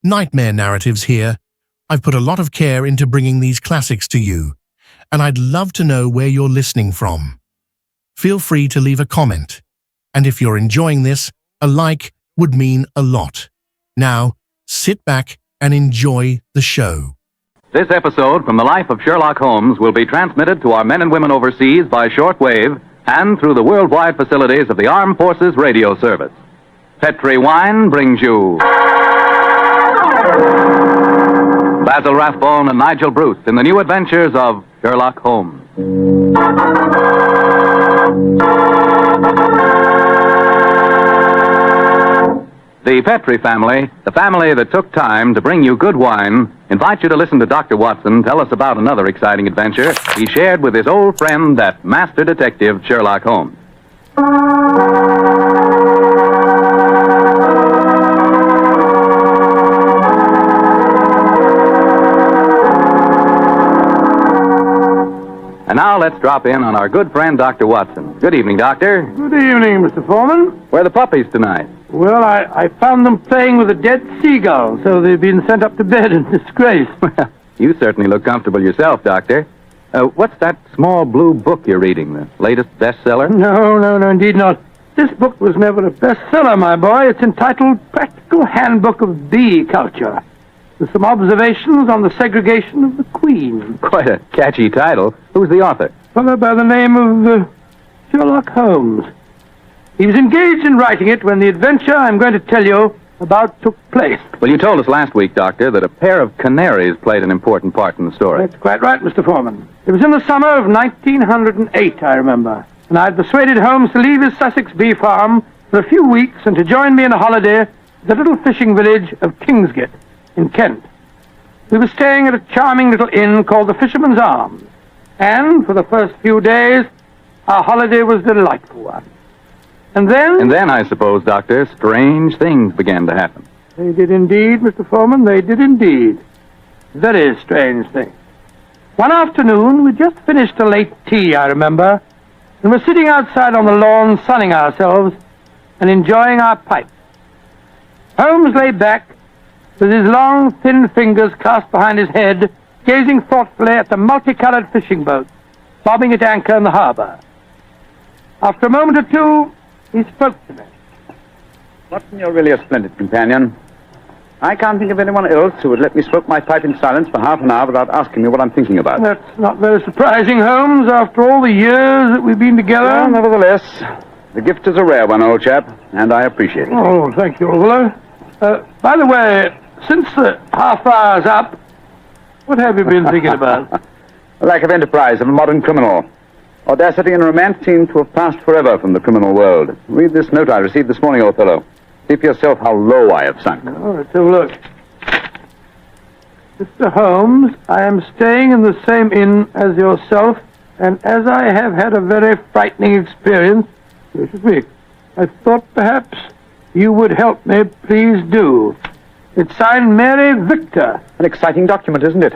Nightmare Narratives here. I've put a lot of care into bringing these classics to you, and I'd love to know where you're listening from. Feel free to leave a comment, and if you're enjoying this, a like would mean a lot. Now, sit back and enjoy the show. This episode from the life of Sherlock Holmes will be transmitted to our men and women overseas by shortwave and through the worldwide facilities of the Armed Forces Radio Service. Petri Wine brings you Basil Rathbone and Nigel Bruce in the new adventures of Sherlock Holmes. The Petri family, the family that took time to bring you good wine, invite you to listen to Dr. Watson tell us about another exciting adventure he shared with his old friend, that master detective, Sherlock Holmes. And now let's drop in on our good friend, Dr. Watson. Good evening, Doctor. Good evening, Mr. Foreman. Where are the puppies tonight? Well, I found them playing with a dead seagull, so they've been sent up to bed in disgrace. Well, you certainly look comfortable yourself, Doctor. What's that small blue book you're reading, the latest bestseller? No, indeed not. This book was never a bestseller, my boy. It's entitled Practical Handbook of Bee Culture, with some observations on the segregation of the queen. Quite a catchy title. Who's the author? A fellow by the name of Sherlock Holmes. He was engaged in writing it when the adventure I'm going to tell you about took place. Well, you told us last week, Doctor, that a pair of canaries played an important part in the story. That's quite right, Mr. Foreman. It was in the summer of 1908, I remember, and I'd persuaded Holmes to leave his Sussex bee farm for a few weeks and to join me in a holiday at the little fishing village of Kingsgate in Kent. We were staying at a charming little inn called the Fishermans Arms, and for the first few days, our holiday was a delightful one. And then, I suppose, Doctor, strange things began to happen. They did indeed, Mr. Foreman, they did indeed. Very strange things. One afternoon, we'd just finished a late tea, I remember, and were sitting outside on the lawn sunning ourselves and enjoying our pipes. Holmes lay back, with his long, thin fingers clasped behind his head, gazing thoughtfully at the multicolored fishing boats bobbing at anchor in the harbor. After a moment or two, he spoke to me. Watson, you're really a splendid companion. I can't think of anyone else who would let me smoke my pipe in silence for half an hour without asking me what I'm thinking about. That's not very surprising, Holmes, after all the years that we've been together. Well, nevertheless, the gift is a rare one, old chap, and I appreciate it. Oh, thank you, old fellow. By the way, since the half hour's up, what have you been thinking about? The lack of enterprise of a modern criminal. Audacity and romance seem to have passed forever from the criminal world. Read this note I received this morning, old fellow. See for yourself how low I have sunk. Oh, let's have a look. Mr. Holmes, I am staying in the same inn as yourself, and as I have had a very frightening experience, so to speak, I thought perhaps you would help me. Please do. It's signed Mary Victor. An exciting document, isn't it?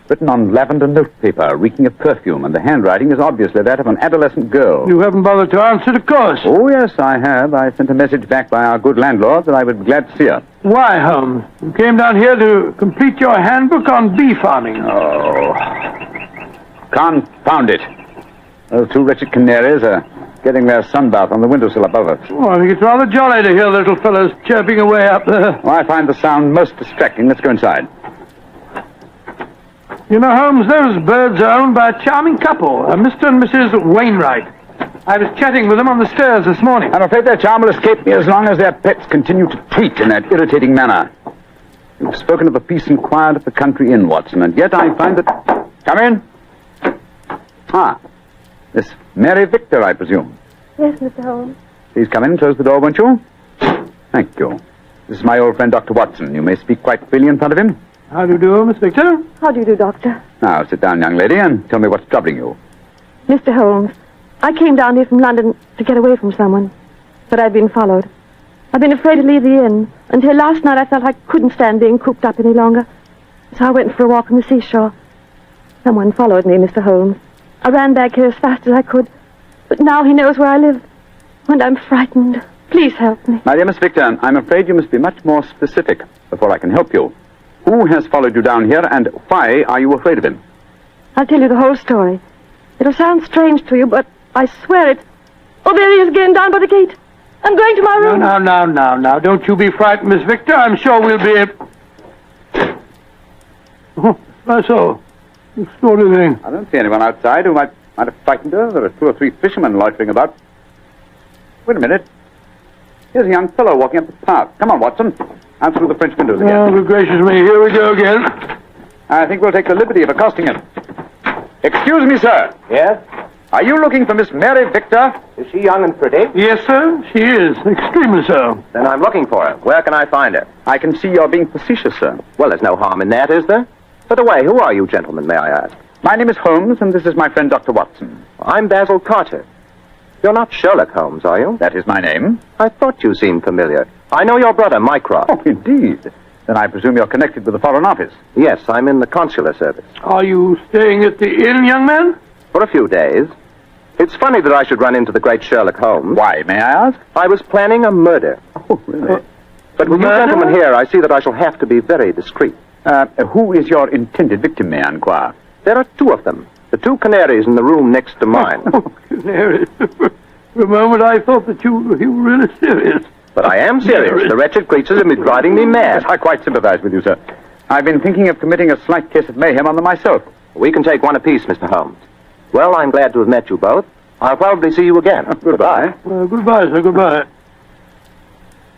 Written on lavender notepaper, reeking of perfume, and the handwriting is obviously that of an adolescent girl. You haven't bothered to answer, of course. Oh, yes, I have. I sent a message back by our good landlord that I would be glad to see her. Why, Holmes? You came down here to complete your handbook on bee farming. Oh, confound it. Those two wretched canaries are getting their sunbath on the windowsill above us. Oh, I think it's rather jolly to hear little fellows chirping away up there. Well, I find the sound most distracting. Let's go inside. You know, Holmes, those birds are owned by a charming couple, Mr. and Mrs. Wainwright. I was chatting with them on the stairs this morning. I'm afraid their charm will escape me as long as their pets continue to tweet in that irritating manner. You've spoken of the peace and quiet of the country inn, Watson, and yet I find that... Come in. Ah, Miss Mary Victor, I presume. Yes, Mr. Holmes. Please come in and close the door, won't you? Thank you. This is my old friend, Dr. Watson. You may speak quite freely in front of him. How do you do, Miss Victor? How do you do, Doctor? Now, sit down, young lady, and tell me what's troubling you. Mr. Holmes, I came down here from London to get away from someone, but I've been followed. I've been afraid to leave the inn. Until last night I felt I couldn't stand being cooped up any longer. So I went for a walk on the seashore. Someone followed me, Mr. Holmes. I ran back here as fast as I could, but now he knows where I live, and I'm frightened. Please help me. My dear Miss Victor, I'm afraid you must be much more specific. before I can help you. Who has followed you down here, and why are you afraid of him? I'll tell you the whole story. It'll sound strange to you, but I swear it. Oh, there he is again, down by the gate. I'm going to my room. Now. Don't you be frightened, Miss Victor. I'm sure we'll be able... Oh, that's all. Extraordinary thing. I don't see anyone outside who might have frightened her. There are 2 or 3 fishermen loitering about. Wait a minute. Here's a young fellow walking up the path. Come on, Watson. Out through the French windows again. Oh, good gracious me. Here we go again. I think we'll take the liberty of accosting him. Excuse me, sir. Yes? Are you looking for Miss Mary Victor? Is she young and pretty? Yes, sir. She is. Extremely so. Then I'm looking for her. Where can I find her? I can see you're being facetious, sir. Well, there's no harm in that, is there? By the way, who are you gentlemen, may I ask? My name is Holmes, and this is my friend Dr. Watson. I'm Basil Carter. You're not Sherlock Holmes, are you? That is my name. I thought you seemed familiar. I know your brother, Mycroft. Oh, indeed. Then I presume you're connected with the Foreign Office. Yes, I'm in the consular service. Are you staying at the inn, young man? For a few days. It's funny that I should run into the great Sherlock Holmes. Why, may I ask? I was planning a murder. Oh, really? But with you Murder? gentlemen here, I see that I shall have to be very discreet. Who is your intended victim, may I inquire? There are two of them. The two canaries in the room next to mine. Oh, canaries. For a moment I thought that you were really serious. But I am serious. The wretched creatures have been driving me mad. I quite sympathize with you, sir. I've been thinking of committing a slight case of mayhem on them myself. We can take one apiece, Mr. Holmes. Well, I'm glad to have met you both. I'll probably see you again. Goodbye. Goodbye, sir, goodbye.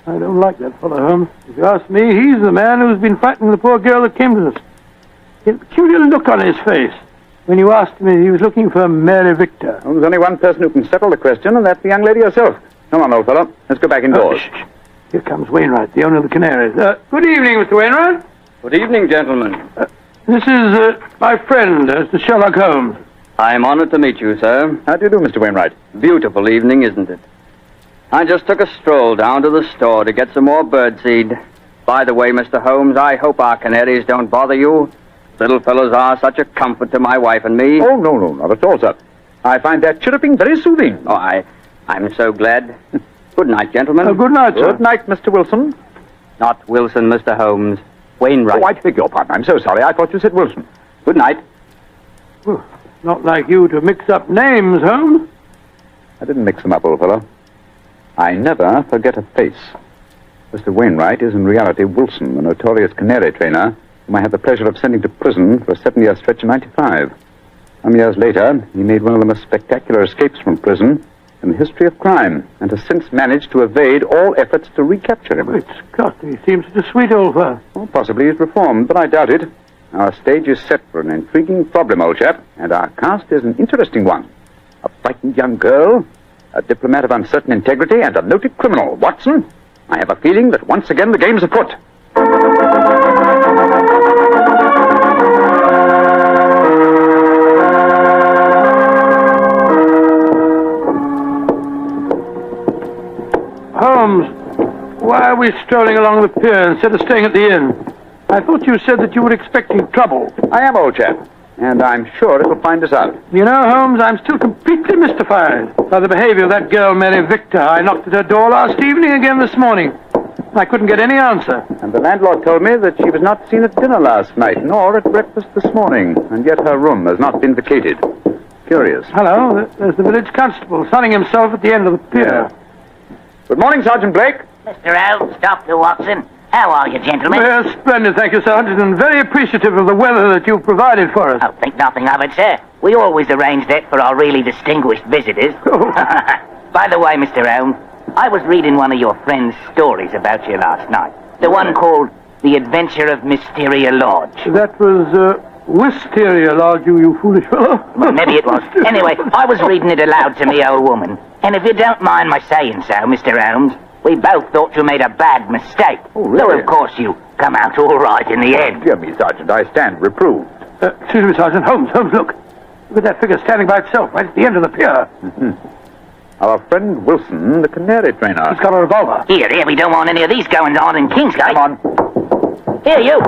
I don't like that fellow, Holmes. If you ask me, he's the man who's been frightening the poor girl that came to us. He had a peculiar look on his face when you asked him if he was looking for Mary Victor. Well, there's only one person who can settle the question, and that's the young lady herself. Come on, old fellow. Let's go back indoors. Shh. Here comes Wainwright, the owner of the Canaries. Good evening, Mr. Wainwright. Good evening, gentlemen. This is my friend, Mr. Sherlock Holmes. I am honored to meet you, sir. How do you do, Mr. Wainwright? Beautiful evening, isn't it? I just took a stroll down to the store to get some more birdseed. By the way, Mr. Holmes, I hope our canaries don't bother you. Little fellows are such a comfort to my wife and me. Oh, no, not at all, sir. I find their chirruping very soothing. Oh, I'm so glad. Good night, gentlemen. Good night, sir. Good night, Mr. Wilson. Not Wilson, Mr. Holmes. Wainwright. Oh, I beg your pardon. I'm so sorry. I thought you said Wilson. Good night. Not like you to mix up names, Holmes. I didn't mix them up, old fellow. I never forget a face. Mr. Wainwright is in reality Wilson, the notorious canary trainer, whom I had the pleasure of sending to prison for a 7-year stretch in '95. Some years later, he made one of the most spectacular escapes from prison in the history of crime, and has since managed to evade all efforts to recapture him. It's got he seems such a sweet old fellow. Well, possibly he's reformed, but I doubt it. Our stage is set for an intriguing problem, old chap, and our cast is an interesting one. A frightened young girl, a diplomat of uncertain integrity, and a noted criminal. Watson, I have a feeling that once again the game's afoot. Holmes, why are we strolling along the pier instead of staying at the inn? I thought you said that you were expecting trouble. I am, old chap, and I'm sure it'll find us out. You know, Holmes, I'm still completely mystified by the behavior of that girl, Mary Victor. I knocked at her door last evening again this morning. I couldn't get any answer. And the landlord told me that she was not seen at dinner last night, nor at breakfast this morning, and yet her room has not been vacated. Curious. Hello, there's the village constable sunning himself at the end of the pier. Good morning, Sergeant Blake. Mr. Holmes, Dr. Watson. How are you, gentlemen? Well, splendid, thank you, Sergeant, and very appreciative of the weather that you've provided for us. Oh, think nothing of it, sir. We always arrange that for our really distinguished visitors. By the way, Mr. Holmes, I was reading one of your friend's stories about you last night. The one called The Adventure of Mysteria Lodge. That was, Wisteria Lodge, you foolish fellow. Well, maybe it was. Anyway, I was reading it aloud to me old woman. And if you don't mind my saying so, Mr. Holmes, we both thought you made a bad mistake. Oh, really? Though, of course, you come out all right in the end. Dear me, Sergeant, I stand reproved. Excuse me, Sergeant. Holmes, look. Look at that figure standing by itself right at the end of the pier. Our friend Wilson, the canary trainer. He's got a revolver. Here, we don't want any of these going on in Kingsgate. Come on. Here, you.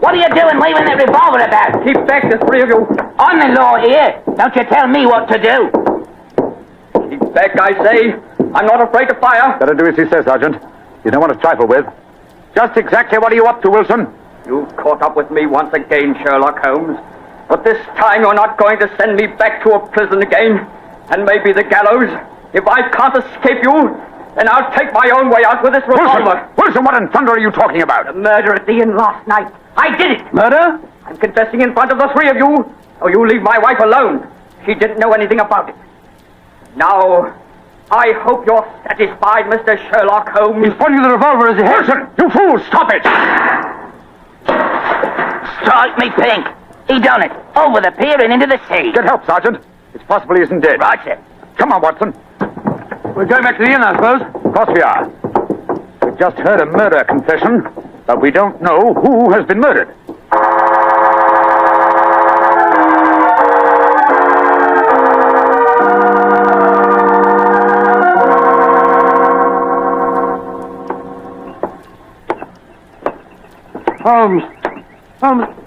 What are you doing waving that revolver about? Keep back, the three of you. I'm the law here. Don't you tell me what to do. Keep back, I say. I'm not afraid to fire. Better do as he says, Sergeant. You don't want to trifle with. Just exactly what are you up to, Wilson? You've caught up with me once again, Sherlock Holmes. But this time you're not going to send me back to a prison again, and maybe the gallows. If I can't escape you, then I'll take my own way out with this revolver. Wilson, what in thunder are you talking about? The murder at the inn last night. I did it! Murder? I'm confessing in front of the three of you, or you leave my wife alone. She didn't know anything about it. Now, I hope you're satisfied, Mr. Sherlock Holmes. He's pointing the revolver as he heads. Wilson, you fool, stop it! Strike me pink. He done it. Over the pier and into the sea. Get help, Sergeant. It's possible he isn't dead. Right, sir. Come on, Watson. We're going back to the inn, I suppose. Of course we are. We've just heard a murder confession, but we don't know who has been murdered. Holmes,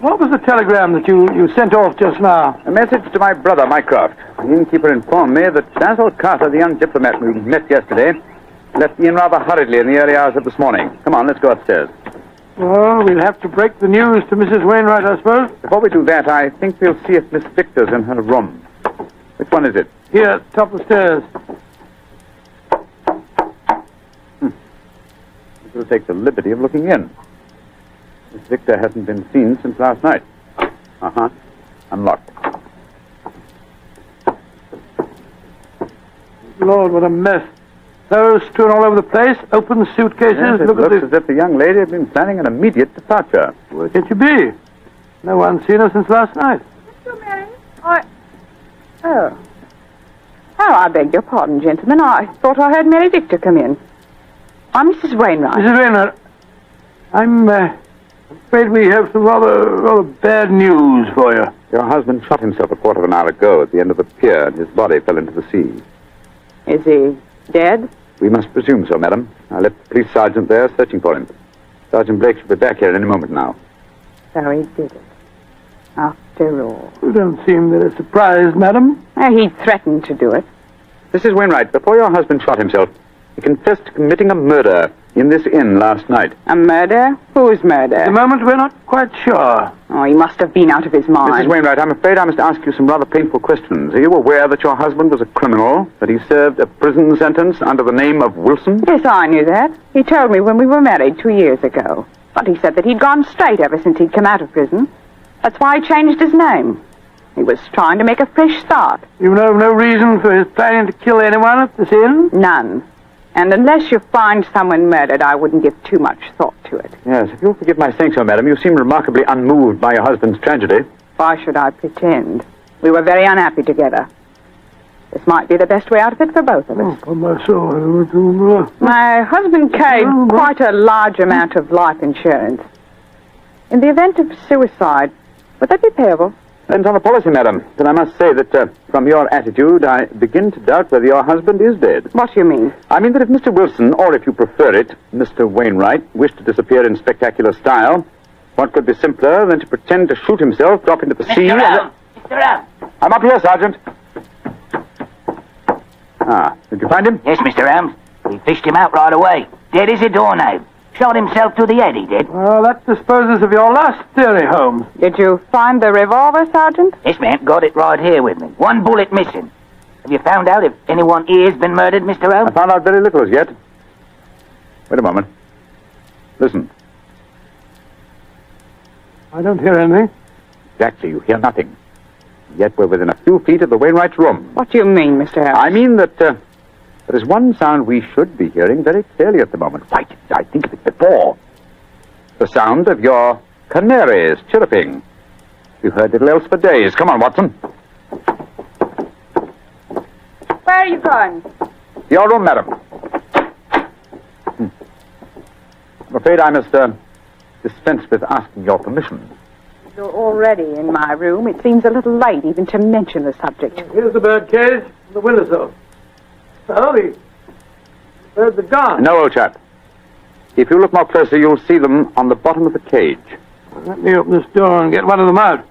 what was the telegram that you sent off just now? A message to my brother, Mycroft. The innkeeper informed me that Basil Carter, the young diplomat we met yesterday, left the inn rather hurriedly in the early hours of this morning. Come on, let's go upstairs. Well, we'll have to break the news to Mrs. Wainwright, I suppose. Before we do that, I think we'll see if Miss Victor's in her room. Which one is it? Here, top of the stairs. We'll take the liberty of looking in. Miss Victor hasn't been seen since last night. Uh-huh. Unlocked. Lord, what a mess. Clothes strewn all over the place, open suitcases. Yes, it Look looks at as if the young lady had been planning an immediate departure. Where could you be? No one's seen her since last night. Mr. Mary? Oh, I beg your pardon, gentlemen. I thought I heard Mary Victor come in. I'm Mrs. Wainwright. Mrs. Wainwright, I'm afraid we have some rather bad news for you. Your husband shot himself a quarter of an hour ago at the end of the pier, and his body fell into the sea. Is he dead? We must presume so, madam. I left the police sergeant there searching for him. Sergeant Blake should be back here any moment now. So he did it. After all. You don't seem very surprised, madam. He threatened to do it. Mrs. Wainwright, before your husband shot himself, he confessed to committing a murder in this inn last night. A murder? Whose murder? At the moment, we're not quite sure. Oh, he must have been out of his mind. Mrs. Wainwright, I'm afraid I must ask you some rather painful questions. Are you aware that your husband was a criminal, that he served a prison sentence under the name of Wilson? Yes, I knew that. He told me when we were married 2 years ago. But he said that he'd gone straight ever since he'd come out of prison. That's why he changed his name. He was trying to make a fresh start. You know of no reason for his planning to kill anyone at this inn? None. And unless you find someone murdered, I wouldn't give too much thought to it. Yes, if you'll forgive my saying so, madam, you seem remarkably unmoved by your husband's tragedy. Why should I pretend? We were very unhappy together. This might be the best way out of it for both of us. Oh, my soul. My husband carried quite a large amount of life insurance. In the event of suicide, would that be payable? Depends on the policy, madam. But I must say that, from your attitude, I begin to doubt whether your husband is dead. What do you mean? I mean that if Mr. Wilson, or if you prefer it, Mr. Wainwright, wished to disappear in spectacular style, what could be simpler than to pretend to shoot himself, drop into the sea... Mr. Round. I'm up here, Sergeant. Ah, did you find him? Yes, Mr. Holmes. We fished him out right away. Dead as a doornail. Shot himself to the head, he did. Well, that disposes of your last theory, Holmes. Did you find the revolver, Sergeant? Yes, ma'am. Got it right here with me. One bullet missing. Have you found out if anyone here's been murdered, Mr. I Holmes? found out very little as yet. Wait a moment. Listen. I don't hear anything. Exactly, you hear nothing. Yet we're within a few feet of the Wainwright's room. What do you mean, Mr. Holmes? I mean that there is one sound we should be hearing very clearly at the moment. Why didn't I think of it before? The sound of your canaries chirruping. We've heard little else for days. Come on, Watson. Where are you going? Your room, madam. I'm afraid I must dispense with asking your permission. You're already in my room. It seems a little late even to mention the subject. Here's the bird cage and the windowsill. Oh, the birds are gone. No, old chap. If you look more closely, you'll see them on the bottom of the cage. Let me open this door and get one of them out.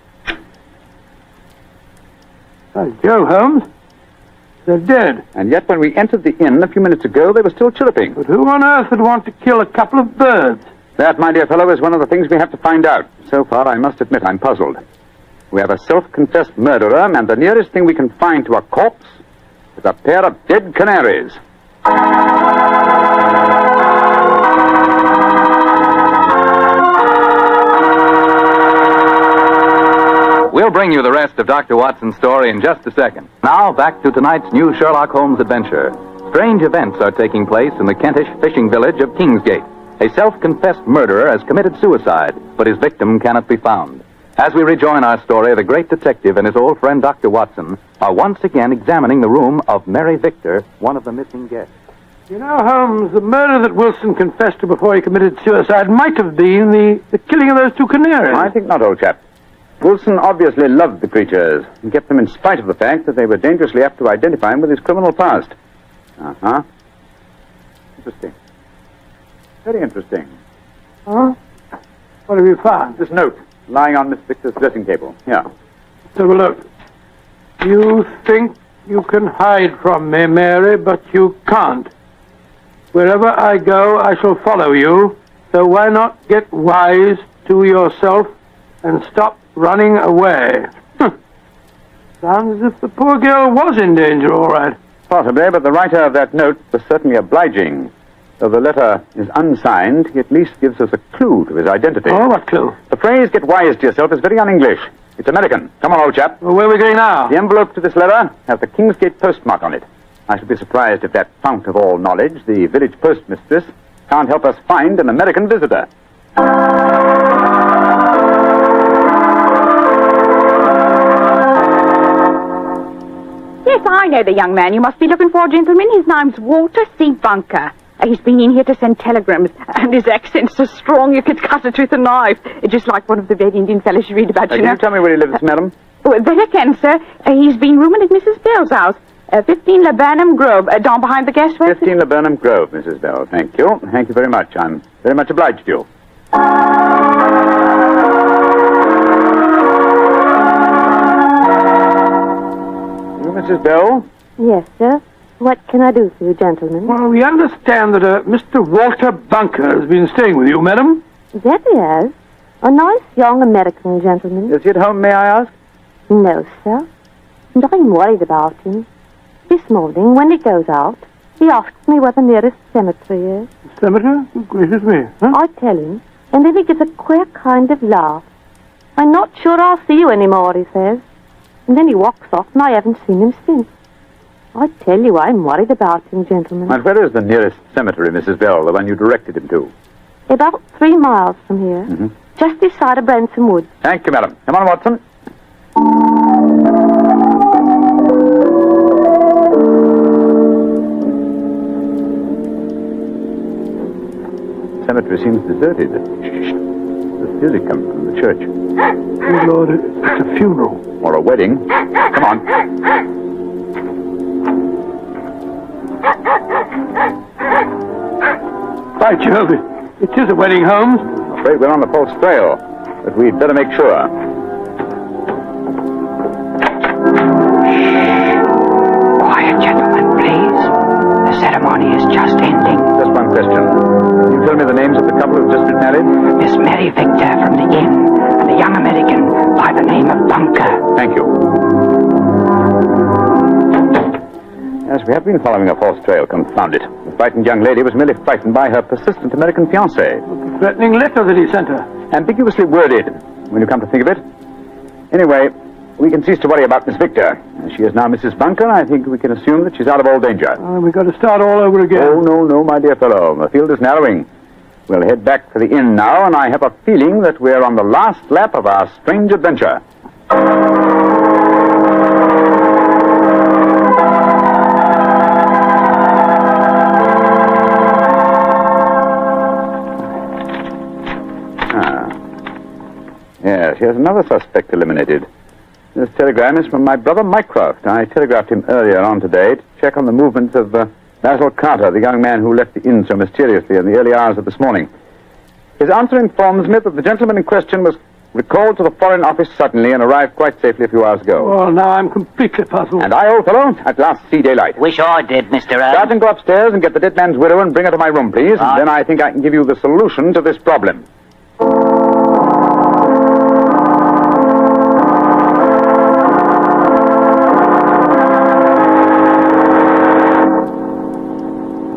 By Jove, Holmes. They're dead. And yet when we entered the inn a few minutes ago, they were still chirruping. But who on earth would want to kill a couple of birds? That, my dear fellow, is one of the things we have to find out. So far, I must admit, I'm puzzled. We have a self-confessed murderer, and the nearest thing we can find to a corpse is a pair of dead canaries. We'll bring you the rest of Dr. Watson's story in just a second. Now, back to tonight's new Sherlock Holmes adventure. Strange events are taking place in the Kentish fishing village of Kingsgate. A self-confessed murderer has committed suicide, but his victim cannot be found. As we rejoin our story, the great detective and his old friend Dr. Watson are once again examining the room of Mary Victor, one of the missing guests. You know, Holmes, the murder that Wilson confessed to before he committed suicide might have been the killing of those two canaries. I think not, old chap. Wilson obviously loved the creatures and kept them in spite of the fact that they were dangerously apt to identify him with his criminal past. Uh-huh. Interesting. Very interesting. Huh? What have you found? This note lying on Miss Victor's dressing table. Here. Let's have a look. You think you can hide from me, Mary, but you can't. Wherever I go, I shall follow you. So why not get wise to yourself and stop running away? Sounds as if the poor girl was in danger, all right. Possibly, but the writer of that note was certainly obliging. Though the letter is unsigned, he at least gives us a clue to his identity. Oh, what clue? The phrase, get wise to yourself, is very un-English. It's American. Come on, old chap. Well, where are we going now? The envelope to this letter has the Kingsgate postmark on it. I should be surprised if that fount of all knowledge, the village postmistress, can't help us find an American visitor. Yes, I know the young man you must be looking for, gentlemen. His name's Walter C. Bunker. He's been in here to send telegrams, and his accent's so strong you could cut it with a knife. Just like one of the Red Indian fellows you read about, you know. Can you tell me where he lives, madam? Well, that I can, sir. He's been rooming at Mrs. Bell's house. 15 Laburnum Grove, down behind the gas works. 15 Laburnum Grove, Mrs. Bell. Thank you. Thank you very much. I'm very much obliged to you. You, Mrs. Bell? Yes, sir. What can I do for you, gentlemen? Well, we understand that Mr. Walter Bunker has been staying with you, madam. That he has. A nice young American gentleman. Is he at home, may I ask? No, sir. And I'm worried about him. This morning, when he goes out, he asks me where the nearest cemetery is. Cemetery? Good gracious me. Huh? I tell him, and then he gives a queer kind of laugh. I'm not sure I'll see you anymore, he says. And then he walks off, and I haven't seen him since. I tell you, I'm worried about him, gentlemen. And where is the nearest cemetery, Mrs. Bell, the one you directed him to? About 3 miles from here. Just this side of Branson Woods. Thank you, madam. Come on, Watson. The cemetery seems deserted. The music comes from the church. Good Lord, it's a funeral. Or a wedding. Come on. By Jove, it is a wedding, Holmes. I'm afraid we're on the false trail, but we'd better make sure. Quiet, gentlemen, please. The ceremony is just ending. Just one question. Can you tell me the names of the couple who've just been married? Miss Mary Victor from the inn, and a young American by the name of Bunker. Thank you. Yes, we have been following a false trail, confound it. The frightened young lady was merely frightened by her persistent American fiancé. The threatening letter that he sent her. Ambiguously worded, when you come to think of it. Anyway, we can cease to worry about Miss Victor. As she is now Mrs. Bunker, I think we can assume that she's out of all danger. We've got to start all over again. Oh, no, my dear fellow. The field is narrowing. We'll head back to the inn now, and I have a feeling that we're on the last lap of our strange adventure. Yes, here's another suspect eliminated. This telegram is from my brother Mycroft. I telegraphed him earlier on today to check on the movements of Basil Carter, the young man who left the inn so mysteriously in the early hours of this morning. His answer informs me that the gentleman in question was recalled to the Foreign Office suddenly and arrived quite safely a few hours ago. Well, now I'm completely puzzled. And I, old fellow, at last see daylight. Wish I did, Mr. Holmes. Sergeant, go upstairs and get the dead man's widow and bring her to my room, please. Right. Then I think I can give you the solution to this problem.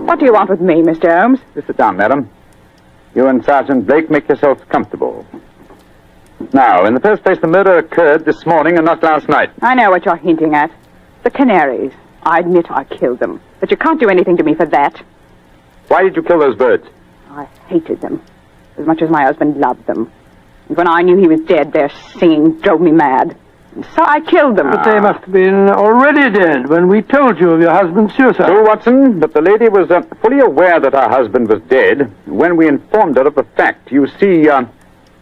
What do you want with me, Mr. Holmes? Just sit down, madam. You and Sergeant Blake make yourselves comfortable. Now, in the first place, the murder occurred this morning and not last night. I know what you're hinting at. The canaries. I admit I killed them, but you can't do anything to me for that. Why did you kill those birds? I hated them, as much as my husband loved them. And when I knew he was dead, their singing drove me mad. And so I killed them. But they must have been already dead when we told you of your husband's suicide. True, Watson, but the lady was fully aware that her husband was dead when we informed her of the fact. You see,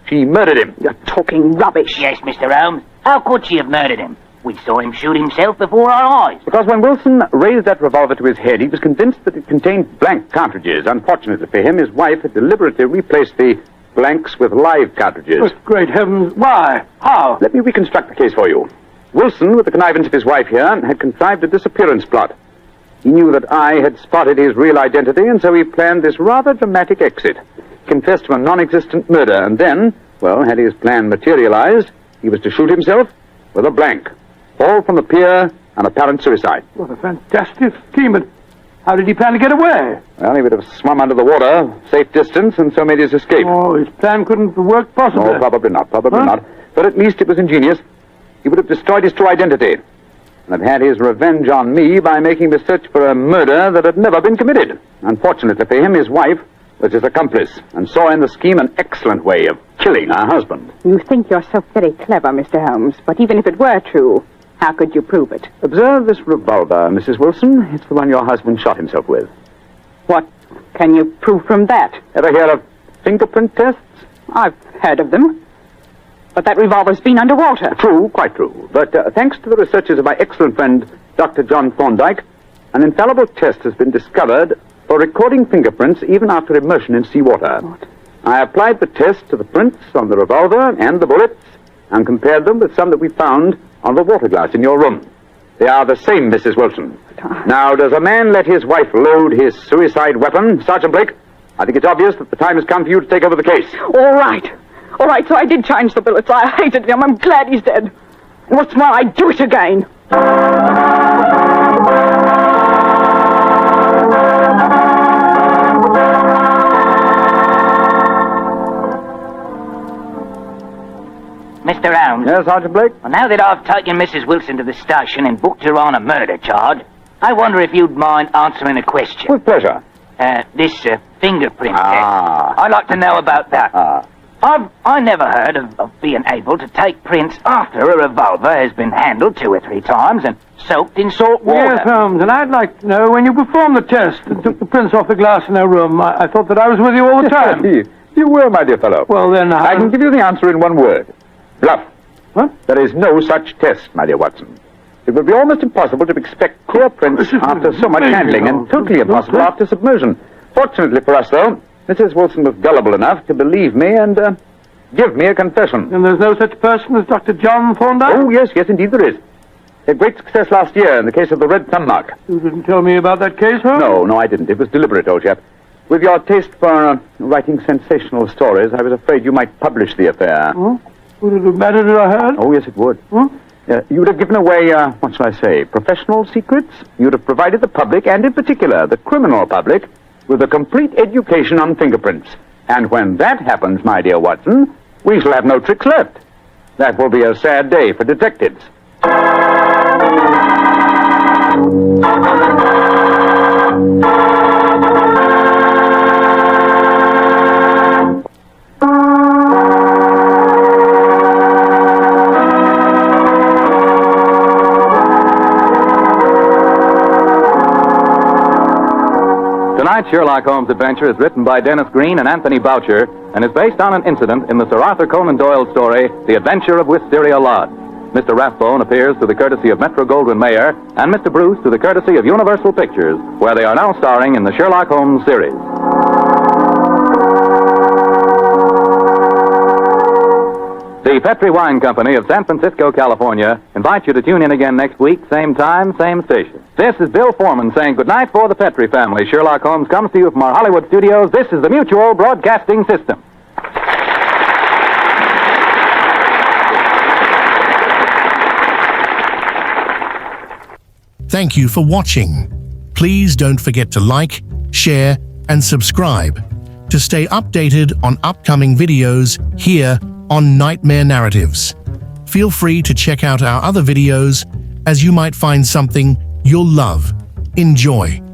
she murdered him. You're talking rubbish. Yes, Mr. Holmes. How could she have murdered him? We saw him shoot himself before our eyes. Because when Wilson raised that revolver to his head, he was convinced that it contained blank cartridges. Unfortunately for him, his wife had deliberately replaced the blanks with live cartridges. But great heavens, why? How? Let me reconstruct the case for you. Wilson, with the connivance of his wife here, had contrived a disappearance plot. He knew that I had spotted his real identity, and so he planned this rather dramatic exit. He confessed to a non-existent murder, and then, well, had his plan materialized, he was to shoot himself with a blank. All from the pier, an apparent suicide. What a fantastic scheme, but how did he plan to get away? Well, he would have swum under the water, safe distance, and so made his escape. Oh, his plan couldn't work possibly. No, probably not, not. But at least it was ingenious. He would have destroyed his true identity and have had his revenge on me by making me search for a murder that had never been committed. Unfortunately for him, his wife was his accomplice and saw in the scheme an excellent way of killing her husband. You think you're so very clever, Mr. Holmes, but even if it were true, how could you prove it? Observe this revolver, Mrs. Wilson. It's the one your husband shot himself with. What can you prove from that? Ever hear of fingerprint tests? I've heard of them. But that revolver's been underwater. True, quite true. But thanks to the researches of my excellent friend, Dr. John Thorndyke, an infallible test has been discovered for recording fingerprints even after immersion in seawater. What? I applied the test to the prints on the revolver and the bullets and compared them with some that we found on the water glass in your room. They are the same, Mrs. Wilson. Now, does a man let his wife load his suicide weapon, Sergeant Blake? I think it's obvious that the time has come for you to take over the case. All right, so I did change the bullets. I hated him. I'm glad he's dead. And what's more, I'd do it again. Mr. Holmes. Yes, Sergeant Blake? Well, now that I've taken Mrs. Wilson to the station and booked her on a murder charge, I wonder if you'd mind answering a question. With pleasure. This fingerprint test. Ah. I'd like to know about that. I never heard of being able to take prints after a revolver has been handled 2 or 3 times and soaked in salt water. Yes, Holmes, and I'd like to know when you performed the test and took the prints off the glass in our room. I thought that I was with you all the time. You were, my dear fellow. Well, then, I can give you the answer in one word. Bluff. What? There is no such test, my dear Watson. It would be almost impossible to expect clear prints after so much handling, and totally impossible after submersion. Fortunately for us, though, Mrs. Wilson was gullible enough to believe me and give me a confession. And there's no such person as Dr. John Thorndyke? Oh, yes, indeed there is. He had great success last year in the case of the red thumb mark. You didn't tell me about that case, Holmes? No, I didn't. It was deliberate, old chap. With your taste for writing sensational stories, I was afraid you might publish the affair. Oh? Would it have mattered if I had? Oh, yes, it would. You would have given away, what shall I say, professional secrets. You would have provided the public, and in particular the criminal public, with a complete education on fingerprints. And when that happens, my dear Watson, we shall have no tricks left. That will be a sad day for detectives. Tonight's Sherlock Holmes adventure is written by Dennis Green and Anthony Boucher and is based on an incident in the Sir Arthur Conan Doyle story, The Adventure of Wisteria Lodge. Mr. Rathbone appears through the courtesy of Metro-Goldwyn-Mayer and Mr. Bruce through the courtesy of Universal Pictures, where they are now starring in the Sherlock Holmes series. The The Petri Wine Company of San Francisco, California, invites you to tune in again next week, same time, same station. This is Bill Foreman saying goodnight for the Petri family. Sherlock Holmes comes to you from our Hollywood studios. This is the Mutual Broadcasting System. Thank you for watching. Please don't forget to like, share, and subscribe to stay updated on upcoming videos here on Nightmare Narratives. Feel free to check out our other videos as you might find something you'll love. Enjoy.